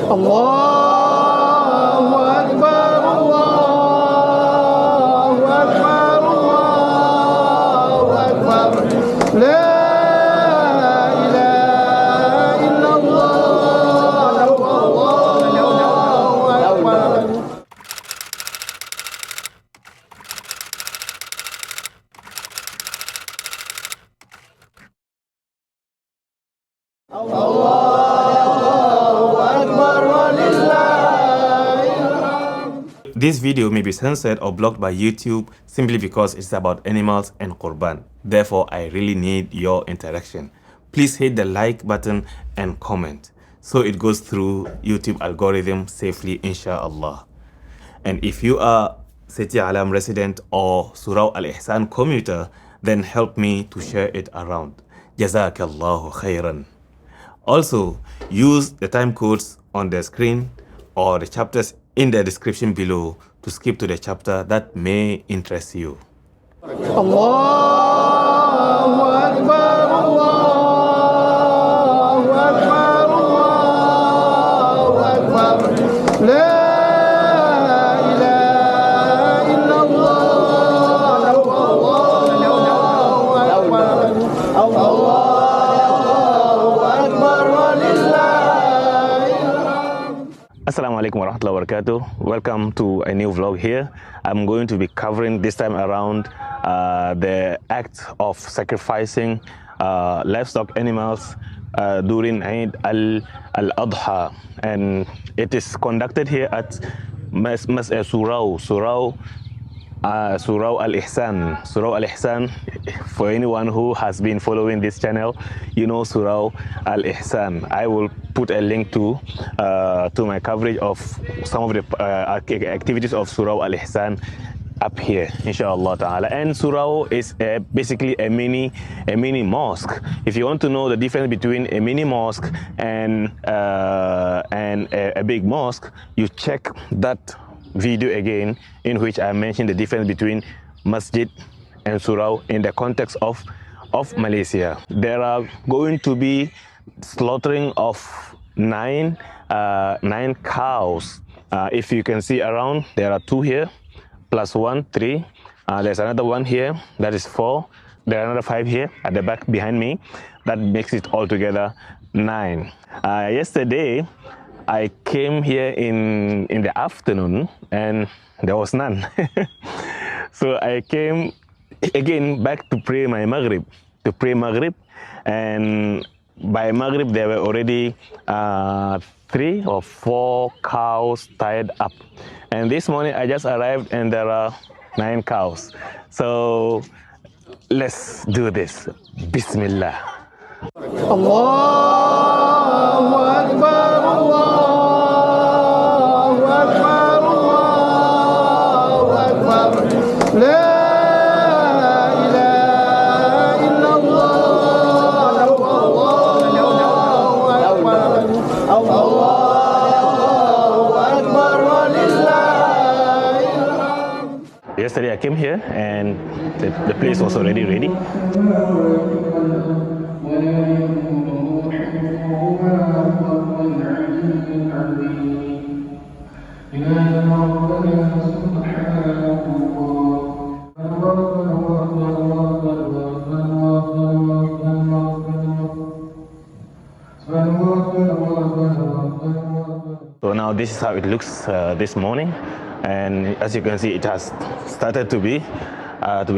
Allahu Akbar, Allahu Akbar, Allahu Akbar. La ilaha illallah, Allahu Akbar. This video may be censored or blocked by YouTube simply because it's about animals and Qurban. Therefore, I really need your interaction. Please hit the like button and comment so it goes through YouTube algorithm safely, inshallah. And if you are SetiaAlam resident or SurauAlIhsan commuter, then help me to share it around. Jazakallahu khairan. Also, use the time codes on the screen or the chapters in the description below to skip to the chapter that may interest you. Allahu Akbar, Allahu Akbar, Allahu Akbar. La ilaha illallah, Allahu Akbar. Allahu Akbar, walillahil hamd. Assalamu alaikum warahmatullahi wabarakatuh. Welcome to a new vlog here. I'm going to be covering this time around the act of sacrificing livestock animals during EidAlAdha, and it is conducted here at SurauAlIhsan. SurauAlIhsan, for anyone who has been following this channel, you know SurauAlIhsan. I will put a link to my coverage of some of the activities of SurauAlIhsan up here, inshallah ta'ala. And Surau is basically a mini mosque. If you want to know the difference between a mini mosque and a big mosque, you check that video again, in which I mentioned the difference between masjid and surau in the context of Malaysia. There are going to be slaughtering of nine cows. If you can see around, there are 2 here, plus 1, 3. There's another one here, that is 4. There are another 5 here at the back behind me. That makes it altogether 9. Yesterday, I came here in the afternoon and there was none. So I came again back to pray my Maghrib, and by Maghrib there were already 3 or 4 cows tied up. And this morning I just arrived and there are 9 cows. So let's do this. Bismillah. Allahu Akbar, Allahu Akbar, Allahu Akbar. La ilaha illallah, Allahu Akbar. Allahu Akbar, walillahil hamd. Yesterday I came here and the place was already ready. So now this is how it looks this morning, and as you can see, it has started to be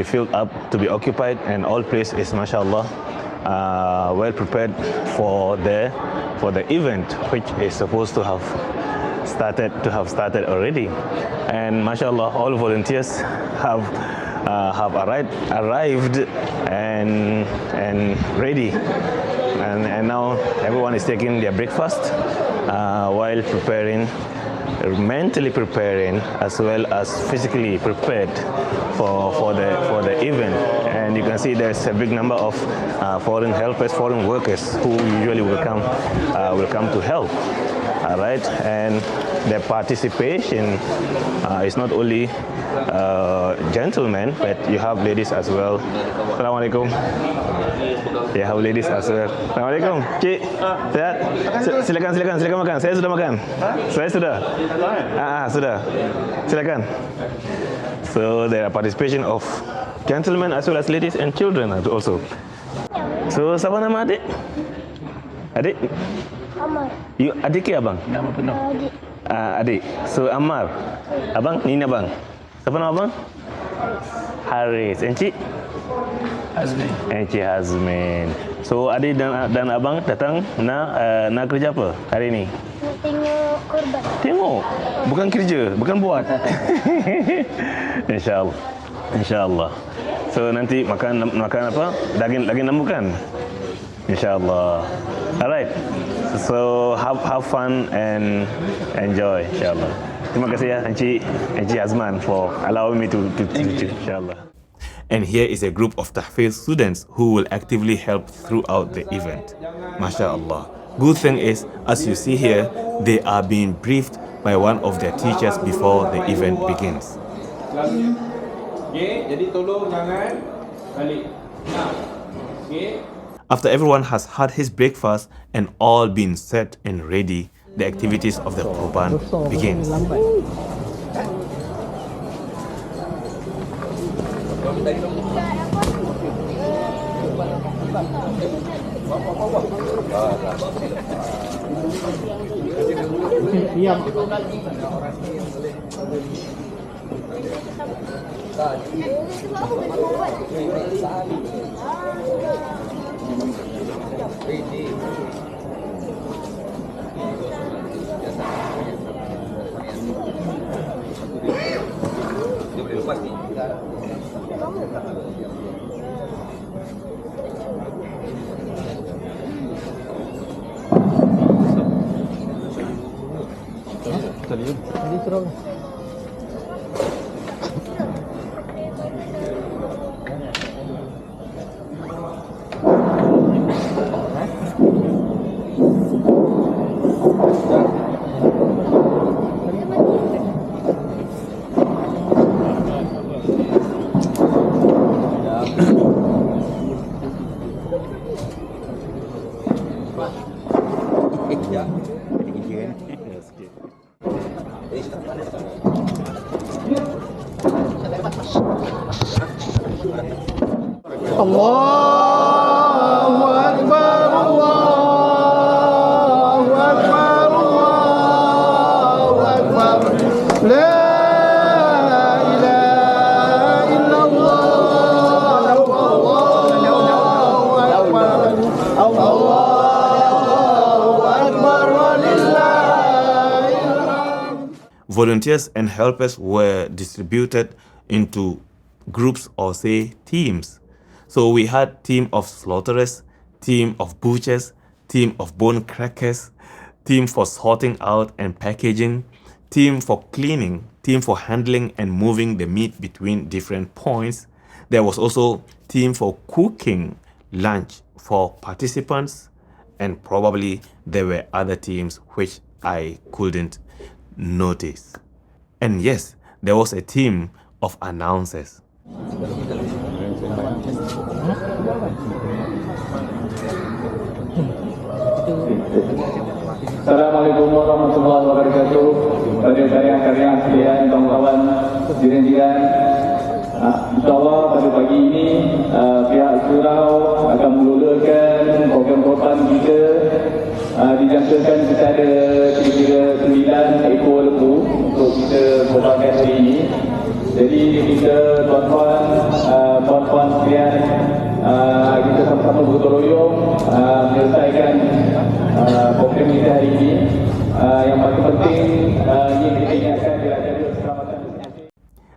filled up, to be occupied, and all place is mashallah well prepared for the event, which is supposed to have started already. And mashallah, all volunteers have arrived and ready, and now everyone is taking their breakfast while mentally preparing as well as physically prepared for the event. And you can see there's a big number of foreign helpers, foreign workers who usually will come to help. All right, and the participation is not only gentlemen, but you have ladies as well. Assalamualaikum. You have ladies as well. Assalamualaikum. Cik, sehat? Silakan makan. Saya sudah makan. Saya sudah. Sudah. Silakan. So there are participation of gentlemen as well as ladies and children also. So siapa nama adik? Adik? Ammar. You adik ke abang? Nama penuh. Adik. Adik. So Ammar. Abang? Ni abang. Siapa nama abang? Haris. Encik? Hazmin. Encik Hazmin. So adik dan abang datang nak kerja apa hari ni? Nak tengok korban. Tengok. Bukan kerja, bukan buat. InsyaAllah. InsyaAllah. So nanti makan apa? Daging lembu kan? InsyaAllah. Alright. So have fun and enjoy, insyaAllah. Terima kasih ya Encik Azman for allowing me to insyaAllah. And here is a group of Tahfiz students who will actively help throughout the event. MashaAllah. Good thing is, as you see here, they are being briefed by one of their teachers before the event begins. Jadi tolong jangan balik. After everyone has had his breakfast and all been set and ready, the activities of the Qurban begins. Allahu Akbar, Allahu Akbar, Allahu Akbar. La ilaha illallah, Allahu Akbar, Allahu Akbar, walillahil hamd. Volunteers and helpers were distributed into groups or say teams. So we had team of slaughterers, team of butchers, team of bone crackers, team for sorting out and packaging, team for cleaning, team for handling and moving the meat between different points. There was also team for cooking lunch for participants, and probably there were other teams which I couldn't notice. And yes, there was a team of announcers. Assalamualaikum warahmatullahi wabarakatuh. Pada karya-karya sekalian, kawan-kawan, jiran-jiran, InsyaAllah pada pagi ini pihak Surau akan mengelolakan program korban kita. Dijangkakan kita ada kira-kira 9 ekor lembu untuk kita korbankan hari ini. Jadi kita tuan-tuan sekalian, kita sama-sama bergotong royong menyelesaikan program kita hari ini. Yang paling penting ini kita ingatkan jaga keselamatan.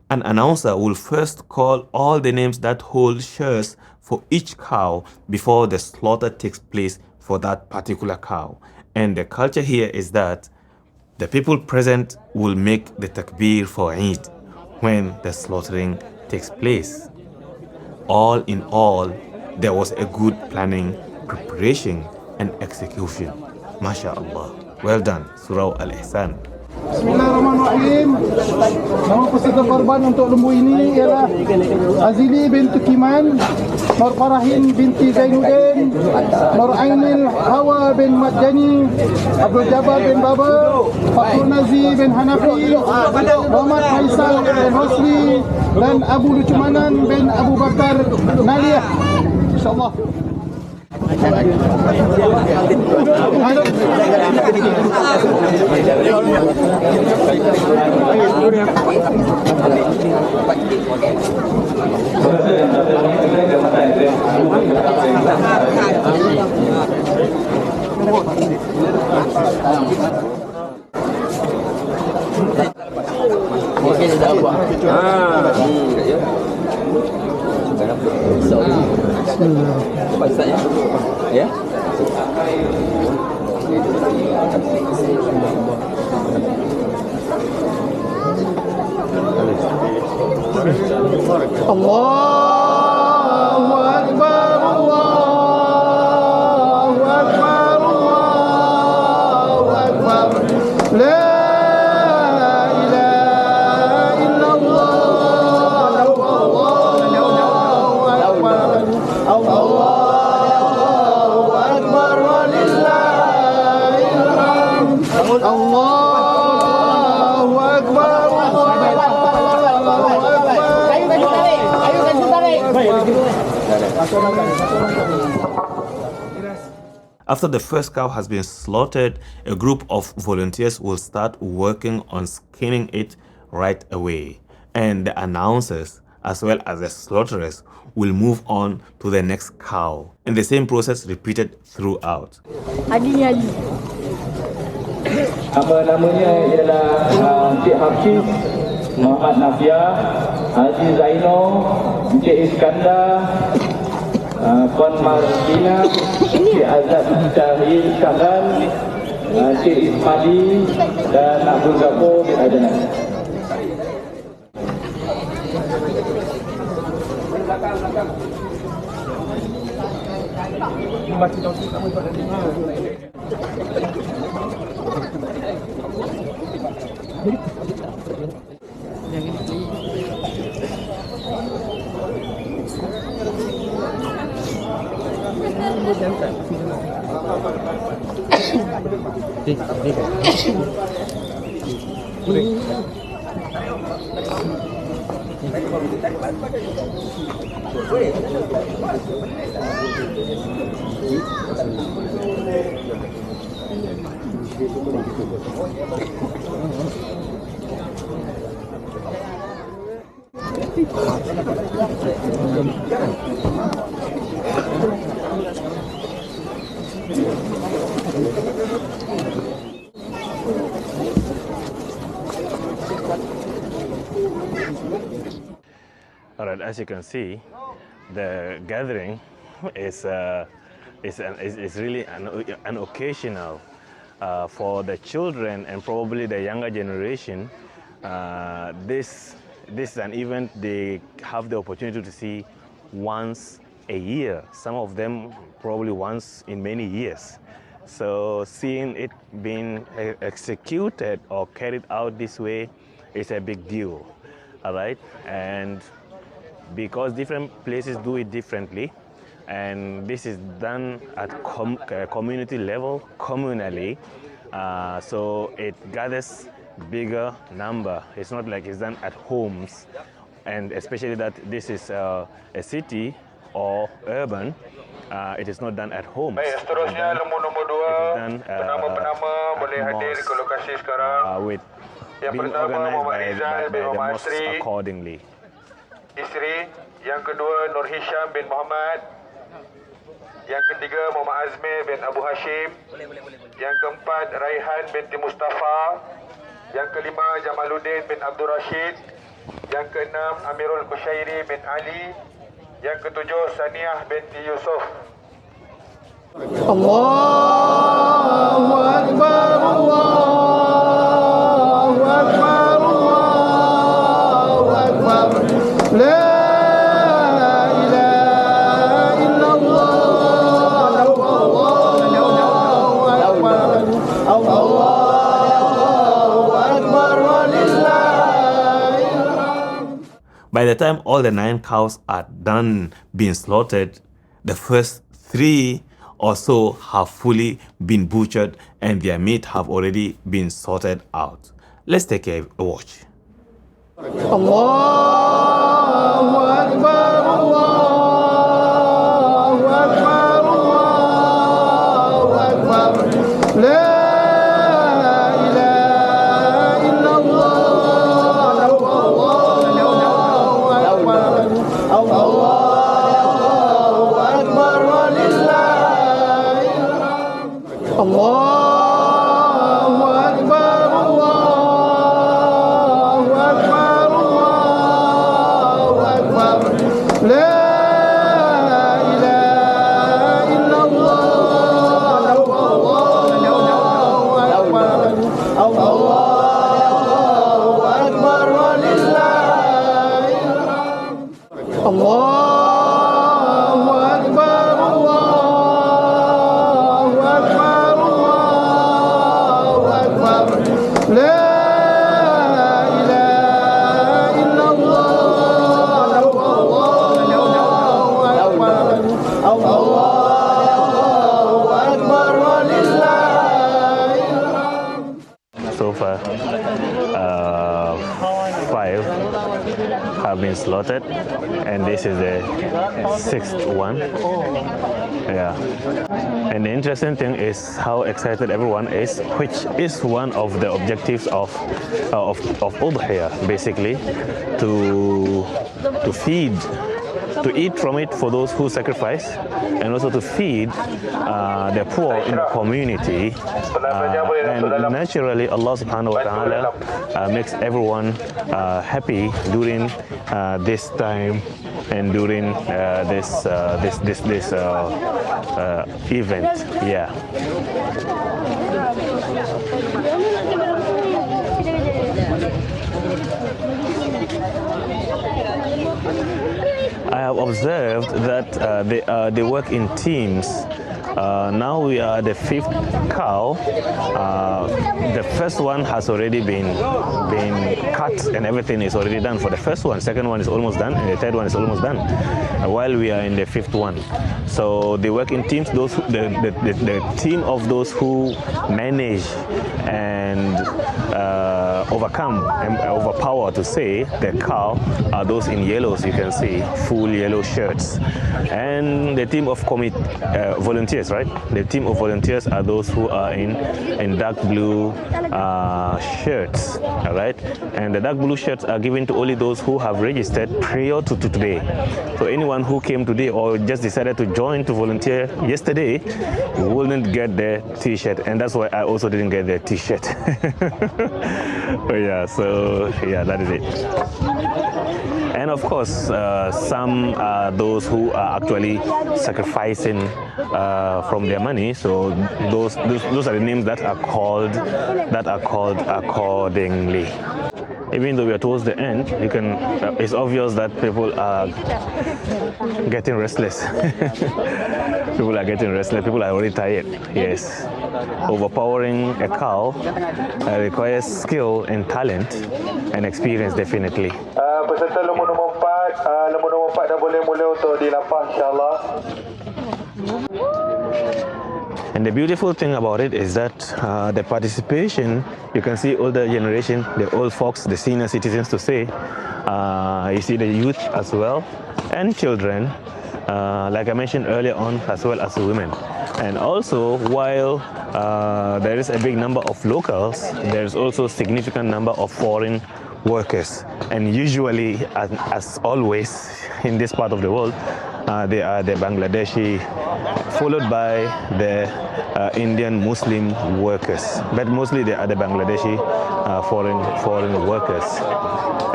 An announcer will first call all the names that hold shares for each cow before the slaughter takes place for that particular cow. And the culture here is that the people present will make the takbir for Eid when the slaughtering takes place. All in all, there was a good planning, preparation and execution. MashaAllah. Well done, SurauAlIhsan. Bismillahirrahmanirrahim. Nama peserta korban untuk lembu ini ialah Azili binti Kiman, Nur Farahin binti Zainuddin, Nur Ainil Hawa bin Madjani, Abdul Jabbar bin Baba, Fakhur Nazi bin Hanafi, Muhammad Faisal bin Hosni, dan Abu Lucumanan bin Abu Bakar Naliyah. InsyaAllah. Ya. Allahu Akbar, Allahu Akbar, Allahu Akbar. La ilaha illallah, Allahu Akbar, Allahu Akbar, walillahil hamd. Allahu Akbar, After the first cow has been slaughtered, a group of volunteers will start working on skinning it right away. And the announcers, as well as the slaughterers, will move on to the next cow. And the same process repeated throughout. Nama-namanya ialah Encik Hafiz, Muhammad Nafia, Haji Zaino, Encik Iskandar, Puan Martina, Encik Azad Syahil Shahlan, Encik Ismadi dan Abdul Ghafur bin Adnan. Alright, as you can see, the gathering is really an occasional for the children and probably the younger generation. This is an event they have the opportunity to see once a year. Some of them probably once in many years. So seeing it being executed or carried out this way is a big deal. All right, and because different places do it differently, and this is done at community level, communally, so it gathers bigger number. It's not like it's done at homes, and especially that this is a city or urban, it is not done at home. Baik, seterusnya nombor 2, penama-penama boleh hadir ke lokasi sekarang. With yang being pertama organized Muhammad by Rizal bin the Muhammad mosque Asri, accordingly. isteri. Yang kedua Nur Hisham bin Muhammad. Yang ketiga Muhammad Azmi bin Abu Hashim. Yang keempat Raihan binti Mustafa. Yang kelima Jamaluddin bin Abdul Rashid. Yang keenam Amirul Kushairi bin Ali. Yang ketujuh Saniah binti Yusuf. Allahu Akbar, Allahu Akbar, Allahu Akbar. La ilaha illallah, Allahu Akbar, Allahu By the time all the 9 cows are done being slaughtered, the first 3 or so have fully been butchered and their meat have already been sorted out. Let's take a watch. Allahu Akbar, Allahu Akbar, Allahu Akbar. La ilaha illallah, Allahu Akbar, Allahu Akbar, walillahil hamd. Allahu Akbar, Allahu Akbar, Allahu Akbar. La ilaha illallah, Allahu Akbar, Allahu Akbar, walillahil hamd. Allahu Akbar, Allahu Akbar, Allahu Akbar. La ilaha illallah, Allahu Akbar, Allahu Akbar, walillahil hamd. So far, 5 have been slaughtered, and this is the 6th one. Yeah. And the interesting thing is how excited everyone is, which is one of the objectives of Udhiyah, basically, to feed, to eat from it for those who sacrifice, and also to feed the poor in the community. And naturally, Allah subhanahu wa ta'ala makes everyone happy during this time and during this event. Yeah. I have observed that they work in teams. Now we are the 5th cow. The first one has already been cut and everything is already done for the first one. Second one is almost done, and the third one is almost done. While we are in the 5th one, so they work in teams. Those the team of those who manage and overcome and overpower, to say, the cow are those in yellows. You can see full yellow shirts, and the team of volunteers, right? The team of volunteers are those who are in dark blue shirts, all right? And the dark blue shirts are given to only those who have registered prior to today. So anyone who came today or just decided to join to volunteer yesterday wouldn't get the t-shirt, and that's why I also didn't get the t-shirt. Yeah, so yeah, that is it. And of course, some are those who are actually sacrificing from their money. So those are the names that are called accordingly. Even though we are towards the end, it's obvious that people are getting restless. People are getting restless. People are already tired. Yes. Overpowering a cow requires skill and talent and experience, definitely. Peserta nombor 4, nombor 4 dah boleh mula untuk dilapah, insyaAllah. And the beautiful thing about it is that the participation, you can see older generation, the old folks, the senior citizens, to say, you see the youth as well, and children, like I mentioned earlier on, as well as women. And also, while there is a big number of locals, there is also a significant number of foreign workers. And usually, as always in this part of the world, they are the Bangladeshi, followed by the Indian Muslim workers. But mostly they are the Bangladeshi foreign workers.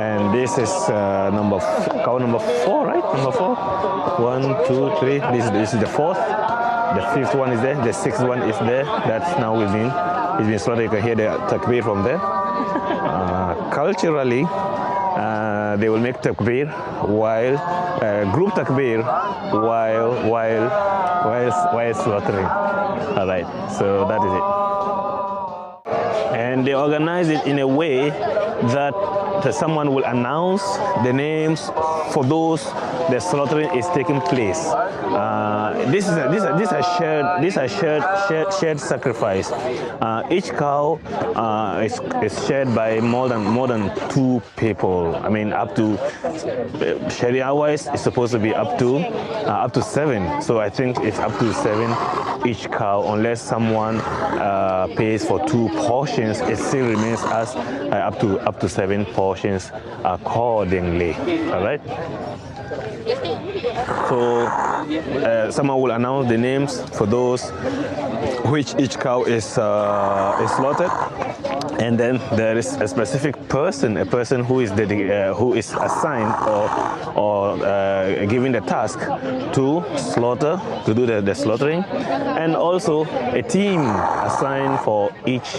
And this is cow number 4, right? Number 4. 1, 2, 3. This is the 4th. The 5th one is there. The 6th one is there. That's now it's been slaughtered. You can hear the takbir from there. Culturally, they will make takbir while group takbir while slaughtering. All right, so that is it. and they organize it in a way that someone will announce the names for those the slaughtering is taking place. This is a shared sacrifice. Each cow is shared by more than 2 people. I mean, up to Sharia-wise, it's supposed to be up to 7. So I think it's up to 7 each cow, unless someone pays for 2 portions. It still remains as up to 7 portions accordingly. All right. So someone will announce the names for those which each cow is slaughtered, and then there is a specific person, a person who is assigned or given the task to slaughter, to do the slaughtering, and also a team assigned for each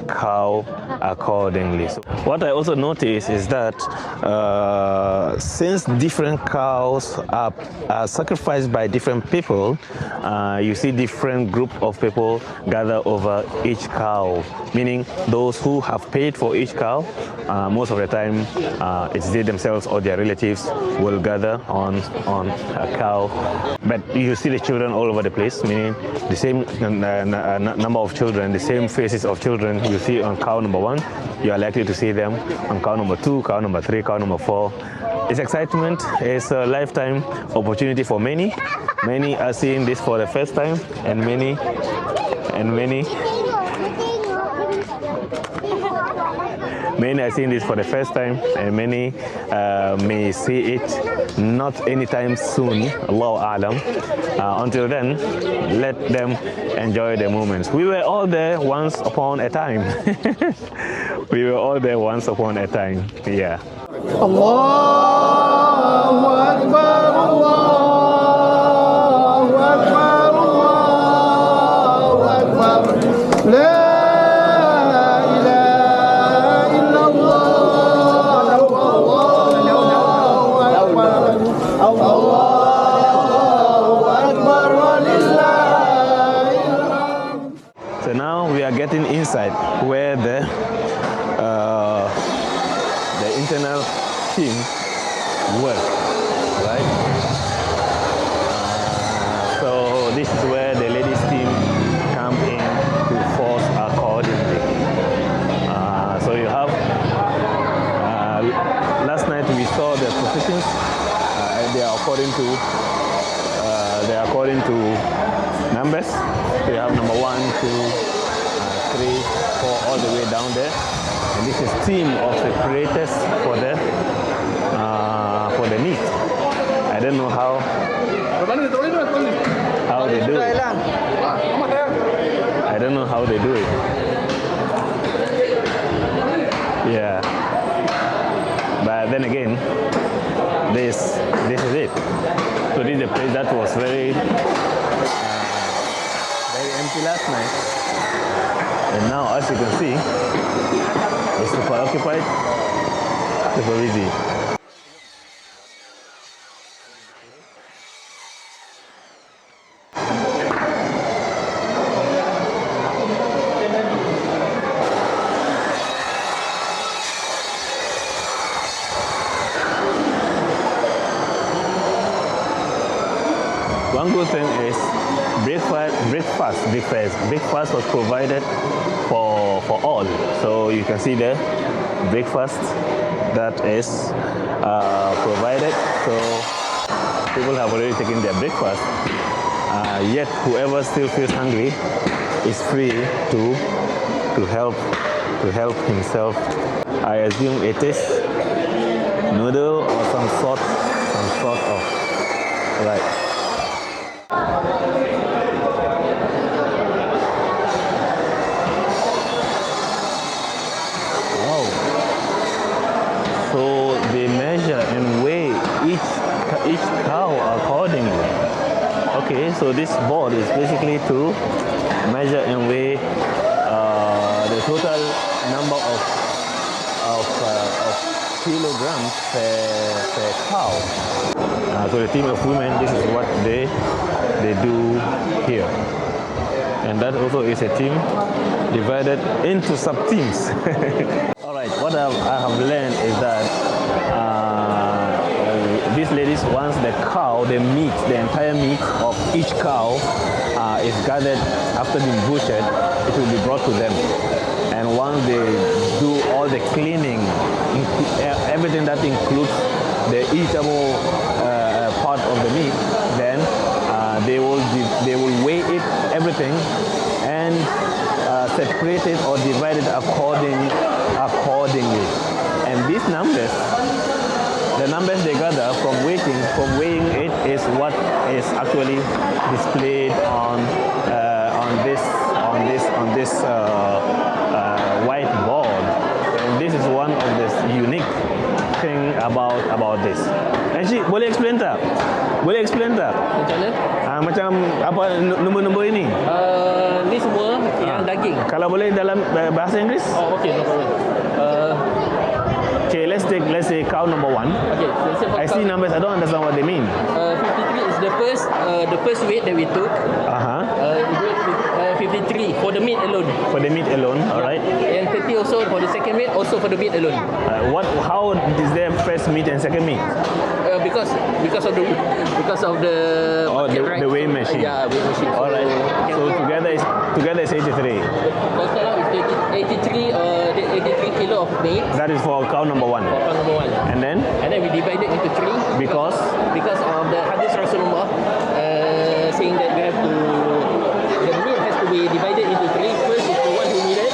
cow accordingly. So what I also noticed is that since different cows are sacrificed by different people, you see different group of people gather over each cow, meaning those who have paid for each cow, most of the time it's they themselves or their relatives will gather on a cow. But you see the children all over the place, meaning the same number of children, the same faces of children you see on cow number 1, you are likely to see them on cow number 2, cow number 3, cow number 4. It's excitement. It's a lifetime opportunity for many. Many are seeing this for the first time, and many are seeing this for the first time, and many may see it not anytime soon, Allahu A'lam. Until then, let them enjoy the moments. We were all there once upon a time. We were all there once upon a time. Yeah. Allahu Akbar, Allahu Akbar, Allahu Akbar. La ilaha illallah, Allahu Akbar, Allahu Akbar, walillahil hamd. So now we are getting inside where the internal team work, right? So this is where the ladies team come in to force accordingly. So you have last night we saw the positions. They are according to numbers. So you have number 1, 2, 3, 4, all the way down there. And this is team of separators for the meat. I don't know how they do it. I don't know how they do it. Yeah. But then again, this is it. So this is a place that was very empty last night. And now, as you can see, it's super occupied, super busy. One good thing is breakfast was provided for all. So you can see the breakfast that is provided. So people have already taken their breakfast. Yet whoever still feels hungry is free to help himself. I assume it is noodle or some sort of right. So they measure and weigh each cow accordingly. Okay, so this board is basically to measure and weigh the total number of kilograms per cow. So the team of women, this is what they do here. And that also is a team divided into sub-teams. All right, what I have learned is that these ladies, once the cow, the meat, the entire meat of each cow is gathered after being butchered, it will be brought to them. And once they do all the cleaning, everything that includes the eatable part of the meat, then they will weigh it, everything, and separate it or divide it accordingly. And these numbers, the numbers they gather from weighing it, is what is actually displayed on this whiteboard. And this is one of the unique thing about this. Encik, boleh explain tak? Macam mana? Macam apa nombor-nombor ini? Ni semua yang daging. Kalau boleh dalam bahasa Inggeris? Oh, okay, no problem. Okay, let's say cow number 1. Okay, let's say I see numbers, I don't understand what they mean. 53 is the first weight that we took. 53 for the meat alone. For the meat alone, alright. And 30 also for the second meat, also for the meat alone. How is there first meat and second meat? Because of the the weighing machine. Yeah, weighing machine. Alright. So together is 83. Total is 83 kilo of meat. That is for cow number 1. For cow number 1. And then we divide it into 3. Because of the hadith Rasulullah saying that the meat has to be divided into 3. First is the one who needed.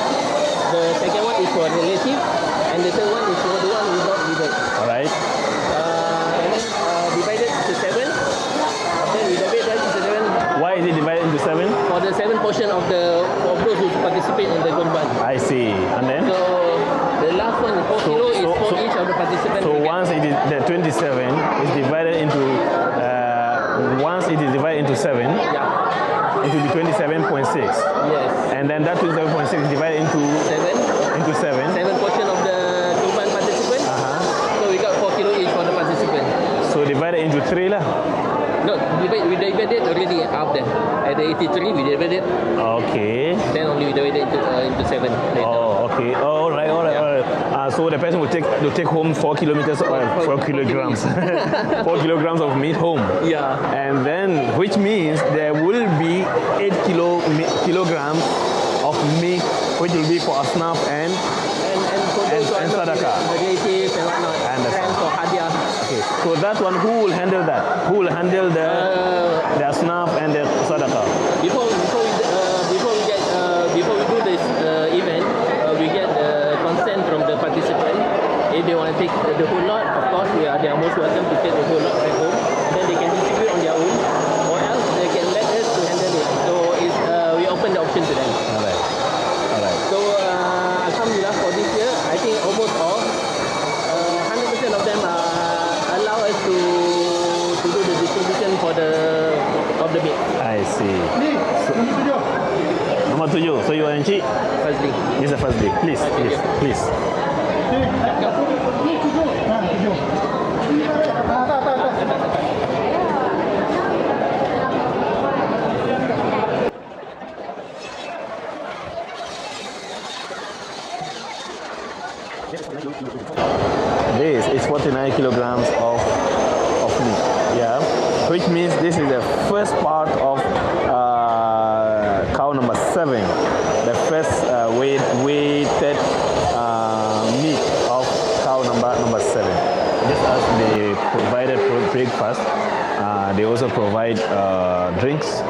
The second one is for relative, and the third one is for the one who not needed. Alright. And then divided into 7. Then we divide that into 7. Why is it divided into 7? For the 7 portion of those who participate in the Qurban. I see. And then? So the last one, 4 kilo, is for each of the participants. So once it is the 27 is divided into once it is divided into 7, yeah, it will be 27.6. Yes. And then that 27.6 is divided into 7. 7 portion of the Qurban participant. So we got 4 kilo each for the participant. So divided into 3 lah. No, we divided already up there. At the 83, we divided. Okay. Then only we divided into 7 later. Oh, okay. Oh, all right. So the person will take home 4 kilograms, 4 kilograms of meat home. Yeah. And then, which means there will be 8 kilograms of meat, which will be for asnaf and sadaqah. Relatives and whatnot. And for hadiah. Okay. So that one, who will handle that? Who will handle the asnaf and the sadaqah? Before we do this event, we get the consent from the participant. If they want to take the whole lot, of course they are most welcome to take the whole lot back home. Then they can distribute on their own, or else they can let us to handle it. So we open the option to them. Alright. So alhamdulillah, for this year, I think almost all 100% of them allow us to do the distribution of the meat. I see. Number 7. So you are Encik? Firstly. This is the first day. Please. This is 49 kilograms of meat. Yeah, which means this is the first part of cow number 7, the first weighted meat of cow number 7. Just as they provided breakfast, they also provide drinks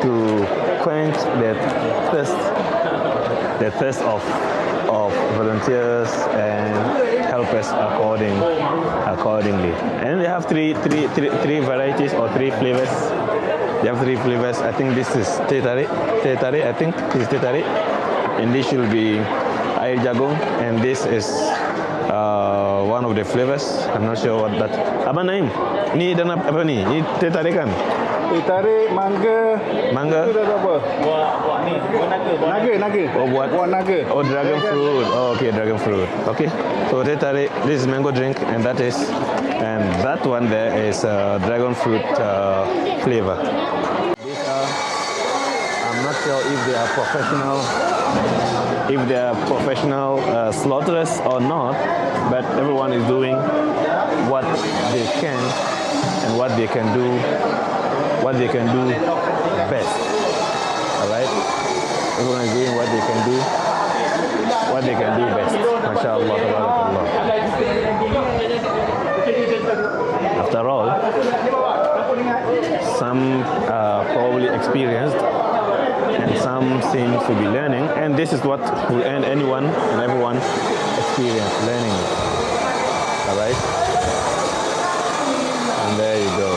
to quench the thirst of volunteers and helpers accordingly. And they have three varieties or 3 flavors. They have 3 flavors. I think this is teh tarik. I think this is teh tarik. And this should be air jagung. And this is one of the flavors. I'm not sure what that. Abang Naim, ni dan apa ni? Ni teh tarik kan? Teh tarik, mangga. Mangga? Itu dah apa? Buah ni, buah naga. Naga. Oh, buah naga. Oh, dragon fruit. Oh, okay, dragon fruit. Okay. So teh tarik, this is mango drink, and that is and that one there is dragon fruit flavor. These are, I'm not sure if they are professional slaughterers or not, but everyone is doing what they can and what they can do best. All right, everyone is doing what they can do best. MashaAllah, tabarakallah. After all, some are probably experienced and some seem to be learning, and this is what will end anyone and everyone experience learning. All right, and there you go.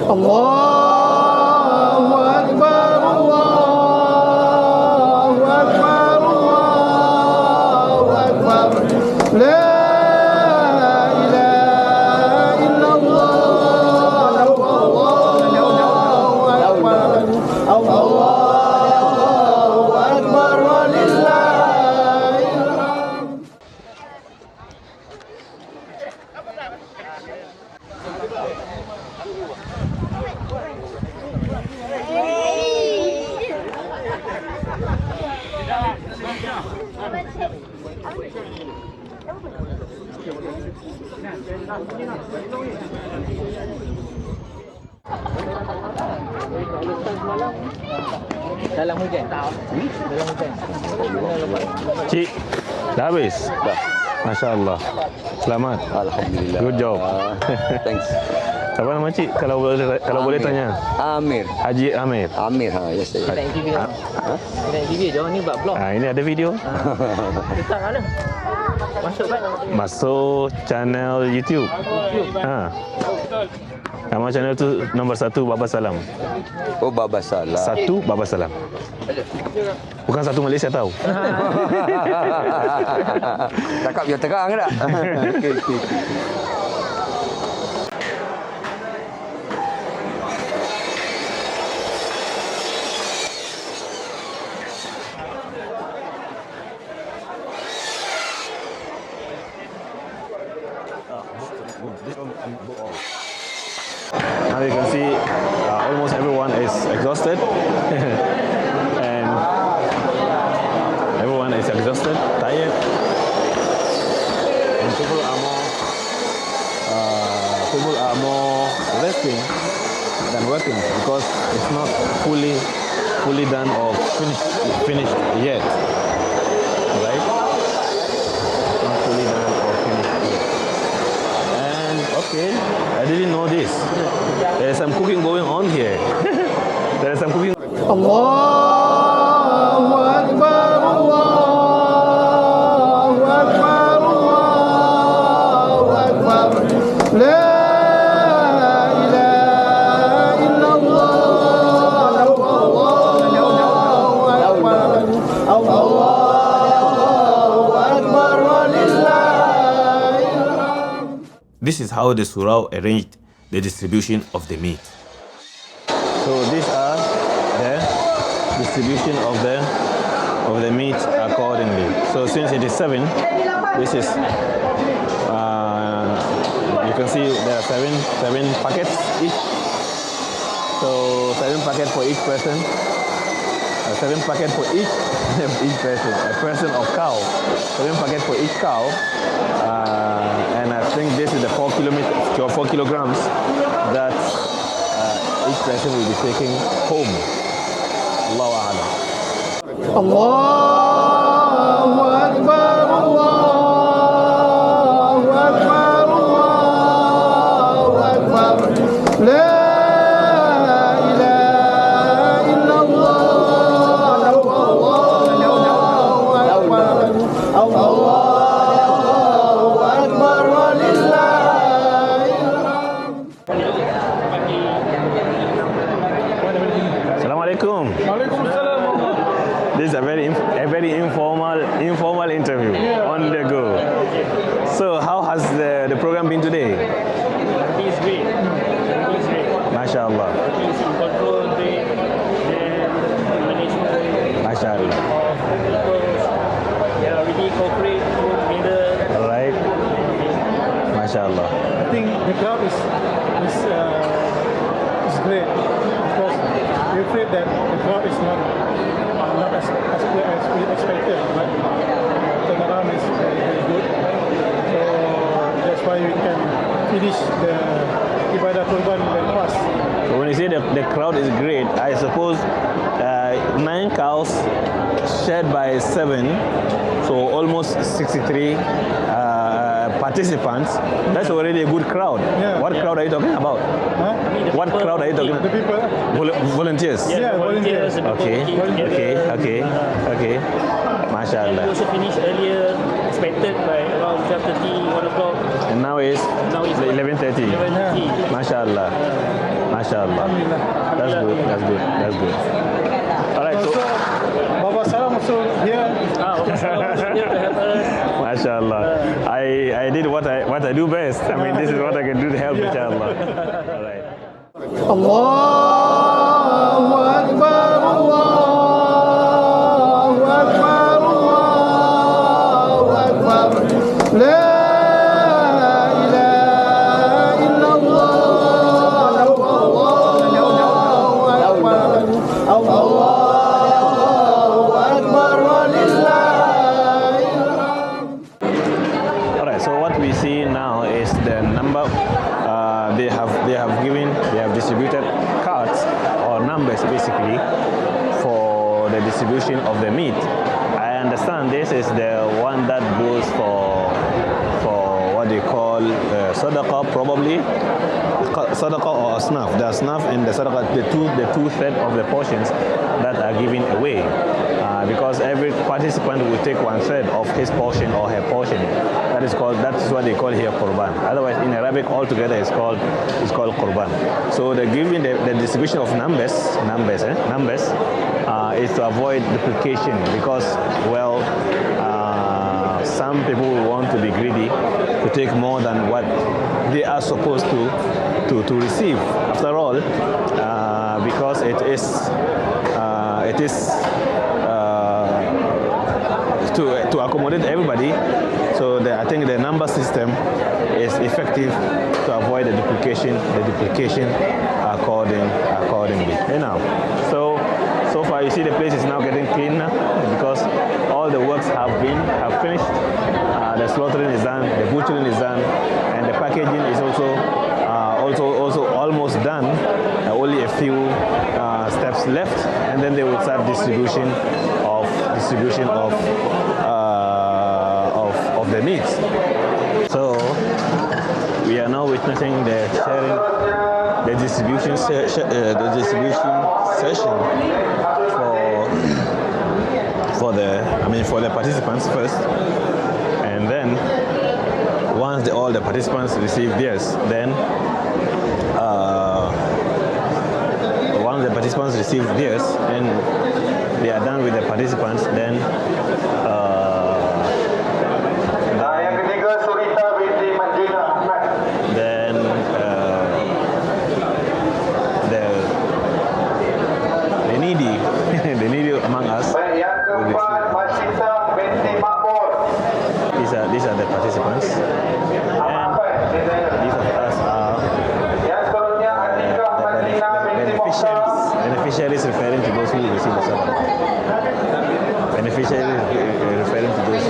Allahu Akbar, Allahu Akbar, Allahu Akbar. La ilaha illallah, Allahu Akbar, Allahu Akbar, walillahil hamd. Dalam hujan. Dalam hujan. Cik, dah habis? Dah. MasyaAllah. Selamat. Alhamdulillah. Good job. Thanks. Apa nama cik? Kalau boleh tanya. Amir. Haji Amir. Amir, yes. Kita TV. Kita TV jauh ni buat vlog. Ini ada video. Kita mana? Masuk kan? Masuk channel YouTube. Nama channel tu nombor 1 BabaSalam. Oh, BabaSalam. 1 BabaSalam. Bukan 1 Malaysia tahu. Cakap biar terang ke tak? Okey. Now you can see almost everyone is exhausted and everyone is exhausted, tired, and people are more resting than working because it's not fully done or finished yet, right? Not fully done or finished yet. And okay, I didn't know this. There is some cooking going on here. There is some cooking. Allahu Akbar, Allahu Akbar, Allahu Akbar. La ilaha illallah, Allahu Akbar, Allahu Akbar, walillahil hamd. This is how the Surau arranged the distribution of the meat. So these are the distribution of the meat accordingly. So since it is 7, this is you can see there are seven packets each. So 7 packets for each person. 7 packets for each person. A person of cow. 7 packets for each cow. And I think this is the 4 kilograms that each person will be taking home. Allahu A'lam. Allahu Akbar, Allahu Akbar, Allahu Akbar. La ilaha illallah, Allahu Akbar, Allahu Akbar, walillahil hamd. Assalamualaikum. This is a very informal interview on the go. So how has the program been today? It's great. It's great. MashaAllah. It's important. corporate, middle. Alright. MashaAllah. I think the crowd is great because we're afraid that the crowd is not as clear as we expected, but turnaround is very, very good. So that's why we can finish the Ibadah Qurban very fast. So when you say the crowd is great, I suppose 9 cows shared by 7, so almost 63 participants. That's already a good crowd. Yeah. What crowd are you talking about? Huh? What crowd are you talking The about? people, Volunteers. Yeah, volunteers. Okay. We MashaAllah. also finished earlier, expected by around 12:30, 1 o'clock. And now is Now it's 11:30. 11:30. MashaAllah. Alhamdulillah. That's good. Alright, so Also, BabaSalam also here. BabaSalam was here to help us. MashaAllah. I did what I do best. I mean, this is what I can do to help, inshallah. Alright. Allahu Akbar, Allahu Akbar, Allahu Akbar. La ilaha illallah, Allahu Akbar, Allahu Akbar, walillahil hamd. Alright, so what we see now is the number. They have distributed cards or numbers basically for the distribution of the meat. I understand this is the one that goes for what they call sadaqah, probably sadaqah or asnaf. The asnaf and the sadaqah, the two third of the portions that are given away. Because every participant will take 1/3 of his portion or her portion. That's what they call here Qurban. Otherwise, in Arabic, altogether, it's called Qurban. So the distribution of numbers is to avoid duplication because, well, some people will want to be greedy to take more than what they are supposed to receive. After all, because it is to accommodate everybody, so I think the number system is effective to avoid the duplication accordingly. Now, so far you see the place is now getting cleaner because all the works have finished. The slaughtering is done, the butchering is done, and the packaging is also almost done. Only a few steps left, and then they will start distribution of the meats. So we are now witnessing the sharing, the distribution session for the participants first, and then once all the participants receive theirs, then and they are done with the participants, then the needy among us will these are the participants, and these of us are beneficiaries referring to those who receive the sadaqah. Beneficiaries referring to those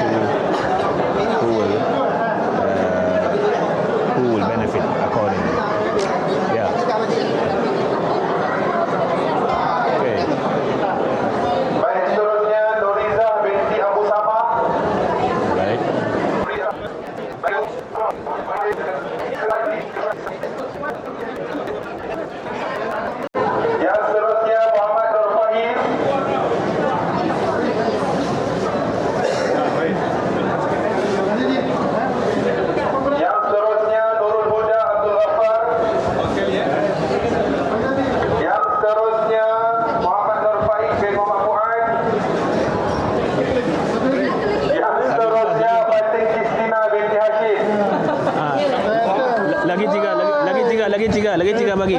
who will benefit accordingly. Yeah. Okay. Right. Yang seterusnya Muhammad Tahfiz. Yang seterusnya Nurul Huda Abdul Ghaffar. Yang seterusnya Muhammad Tahfiz bin Muhammad Fuad. Yang seterusnya Fatin Kristina binti Hashim. Lagi tiga bagi.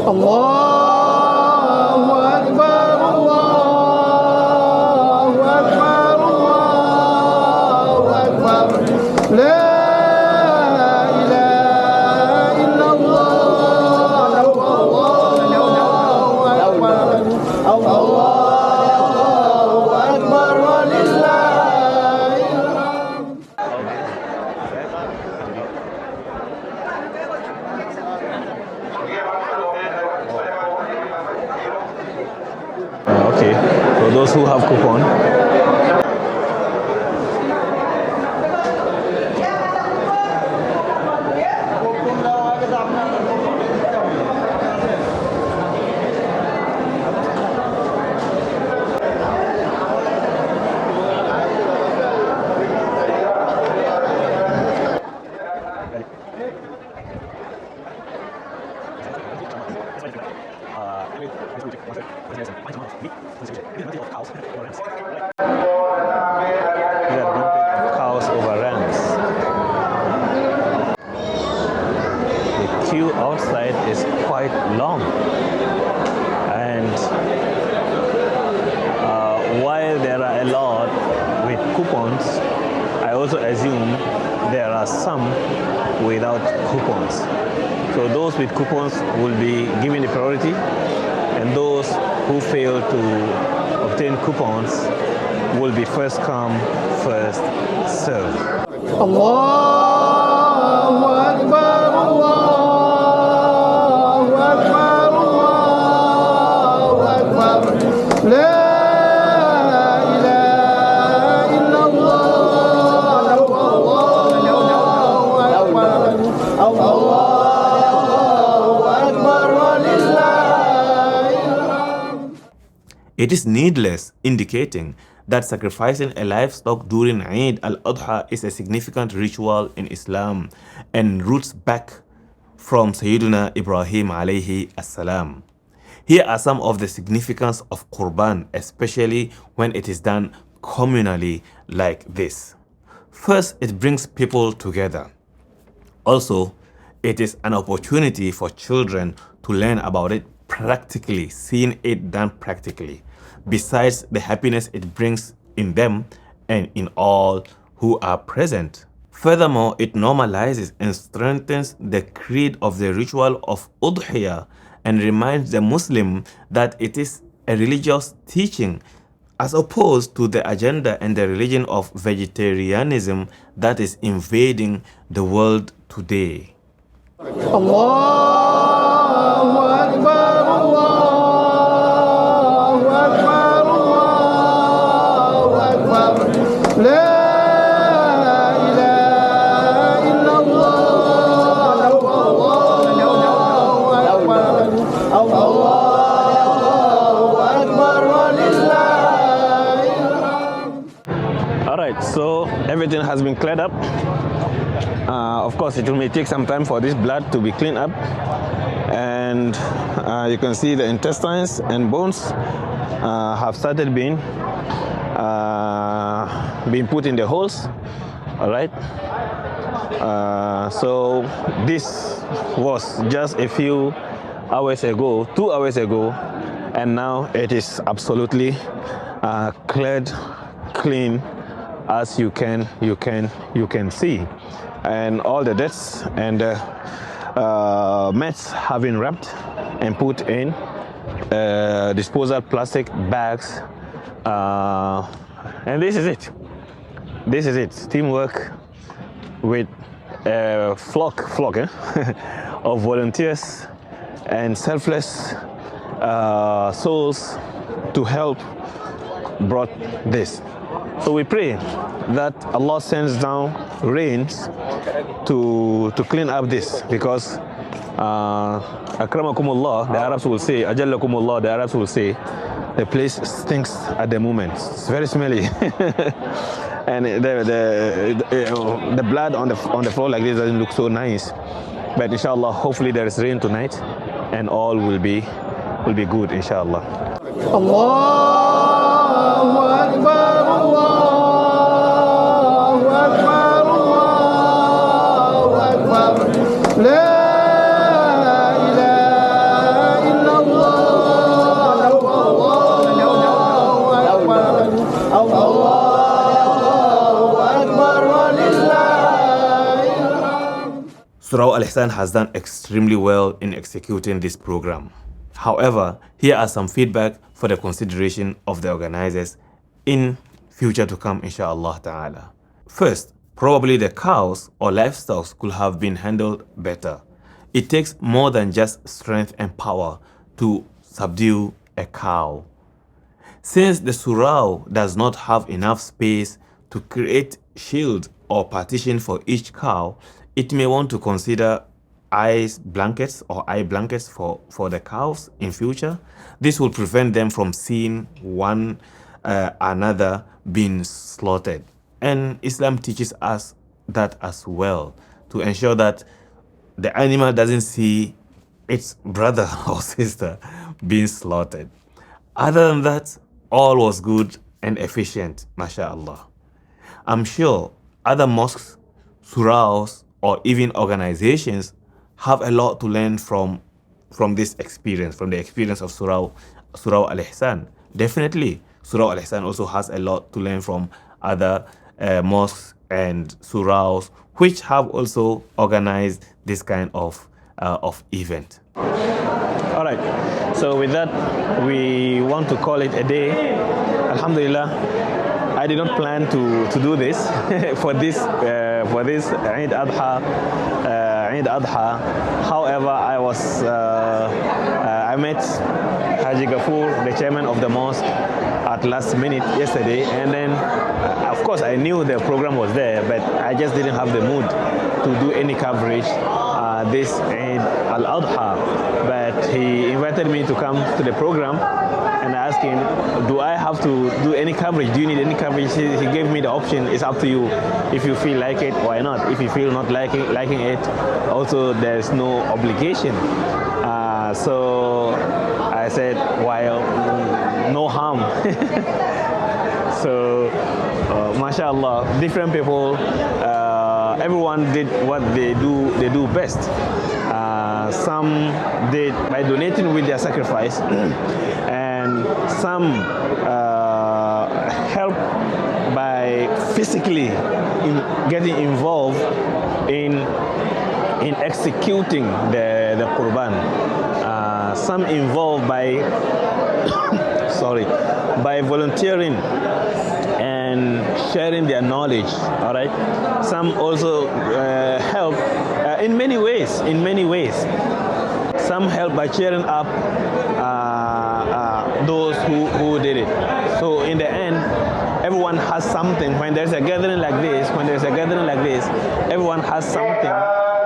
Allahu Akbar, Allahu Akbar, Allahu have coupon. Cows over rams. The queue outside is quite long, and while there are a lot with coupons, I also assume there are some without coupons. So those with coupons will be given the priority, and those who fail to obtain coupons will be first come, first serve. Allahu Akbar, Allahu Akbar, Allahu Akbar. La ilaha illallah, Allahu Akbar, Allahu Akbar, walillahil hamd. It is needless indicating that sacrificing a livestock during EidAlAdha is a significant ritual in Islam and roots back from Sayyidina Ibrahim alayhi as-salam. Here are some of the significance of Qurban, especially when it is done communally like this. First, it brings people together. Also, it is an opportunity for children to learn about it practically, seeing it done practically, besides the happiness it brings in them and in all who are present. Furthermore, it normalizes and strengthens the creed of the ritual of Udhiyah and reminds the Muslim that it is a religious teaching as opposed to the agenda and the religion of vegetarianism that is invading the world today. Allahu Akbar, Allahu Akbar, Allahu Akbar. La ilaha illallah, Allahu Akbar, Allahu Akbar, walillahil hamd. All right, so everything has been cleared up. Of course, it may take some time for this blood to be cleaned up, and you can see the intestines and bones have started being put in the holes. All right. So this was just a few hours ago, 2 hours ago, and now it is absolutely cleared, clean, as you can see. And all the debts and mats have been wrapped and put in disposal plastic bags, and this is it. This is it. Teamwork with a flock of volunteers and selfless souls to help brought this. So we pray that Allah sends down rains to clean up this, because akramakumullah, the Arabs will say, ajallakumullah, the Arabs will say, the place stinks at the moment. It's very smelly. And the blood on the floor like this doesn't look so nice. But inshallah, hopefully there is rain tonight and all will be good, inshallah. Allahu Akbar, Allahu Akbar, Allahu Akbar. La ilaha illallah, Allahu Akbar, Allahu Akbar, walillahil hamd. SurauAlIhsan has done extremely well in executing this program. However, here are some feedback for the consideration of the organizers in future to come, inshallah ta'ala. First, probably the cows or livestock could have been handled better. It takes more than just strength and power to subdue a cow. Since the Surau does not have enough space to create shield or partition for each cow, it may want to consider eye blankets for the cows in future. This will prevent them from seeing one another being slaughtered. And Islam teaches us that as well, to ensure that the animal doesn't see its brother or sister being slaughtered. Other than that, all was good and efficient, mashallah. I'm sure other mosques, suraus, or even organizations have a lot to learn from this experience, from the experience of SurauAlIhsan. Definitely, SurauAlIhsan also has a lot to learn from other mosques and suraus, which have also organized this kind of event. All right, so with that, we want to call it a day. Alhamdulillah, I did not plan to do this for this EidAlAdha. However, I met Haji Ghafoor, the chairman of the mosque, at last minute yesterday, and then of course I knew the program was there, but I just didn't have the mood to do any coverage this EidAlAdha. But he invited me to come to the program, and I asked him, do I have to do any coverage? Do you need any coverage? He gave me the option. It's up to you. If you feel like it, why not? If you feel not liking it, also there's no obligation. So I said, well, no harm. So, mashallah, different people, everyone did what they do best. Some did by donating with their sacrifice, and some helped by physically getting involved in executing the Qurban. Some involved by by volunteering and sharing their knowledge. All right. Some also help in many ways. Some help by cheering up those who did it. So in the end, everyone has something. When there's a gathering like this, everyone has something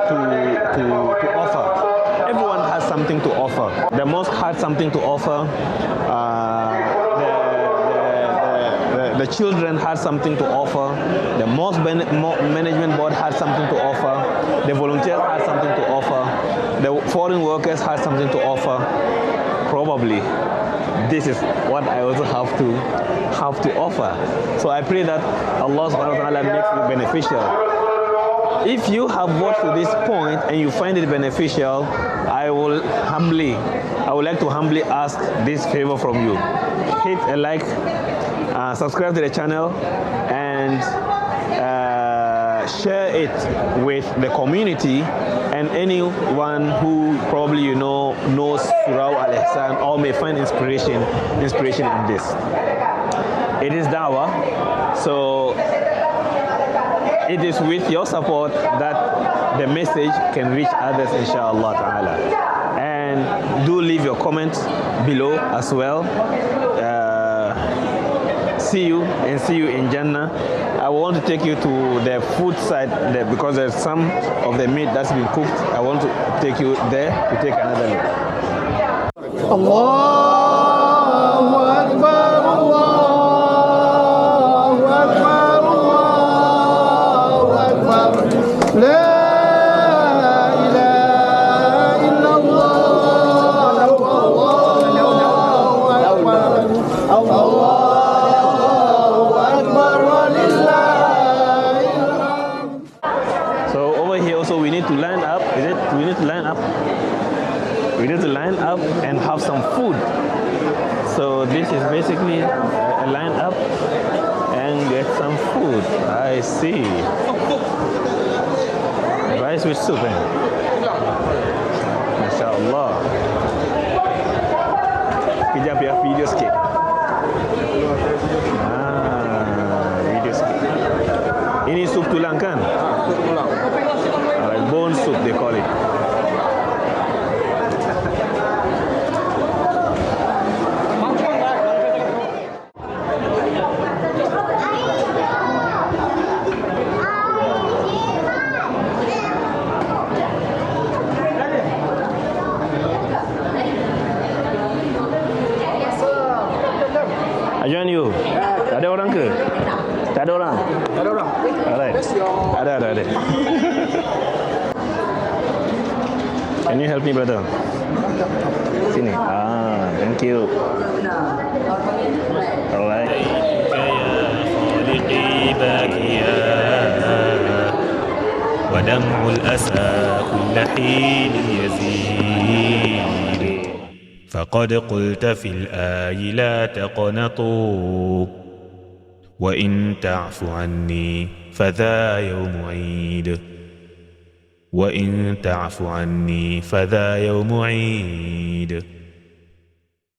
to offer. Everyone has something to offer. The mosque had something to offer. The children had something to offer. The mosque management board had something to offer. The volunteers had something to offer. The foreign workers had something to offer. Probably this is what I also have to offer. So I pray that Allah subhanahu wa ta'ala makes it beneficial. If you have watched to this point and you find it beneficial, I would like to humbly ask this favor from you. Hit a like, subscribe to the channel, and share it with the community and anyone who probably knows SurauAlIhsan or may find inspiration in this. It is da'wah, so it is with your support that the message can reach others, inshallah ta'ala. And do leave your comments below as well. See you in Jannah. I want to take you to the food side there because there's some of the meat that's been cooked. I want to take you there to take another look. Allahu Akbar, Allahu Akbar, Allahu Akbar. La ilaha illallah, Allahu Akbar, Allahu Akbar, walillahil. So over here also we need to line up. We need to line up. We need to line up and have some food. So this is basically a line up and get some food. I see. Rice with soup. MashaAllah. Kejap ya, video sikit. Video sikit. Ini sup tulang kan? Sup tulang. Bone soup they call it. Tak ada orang? Tak ada orang. Alright. Ada. Can you help me, brother? Sini. Thank you. Alright. ودمع الأسى كل حين يزيد فقد قلت في الآي لا تقنطوا وإن تعف عني فذا يوم عيد وإن تعف عني فذا يوم عيد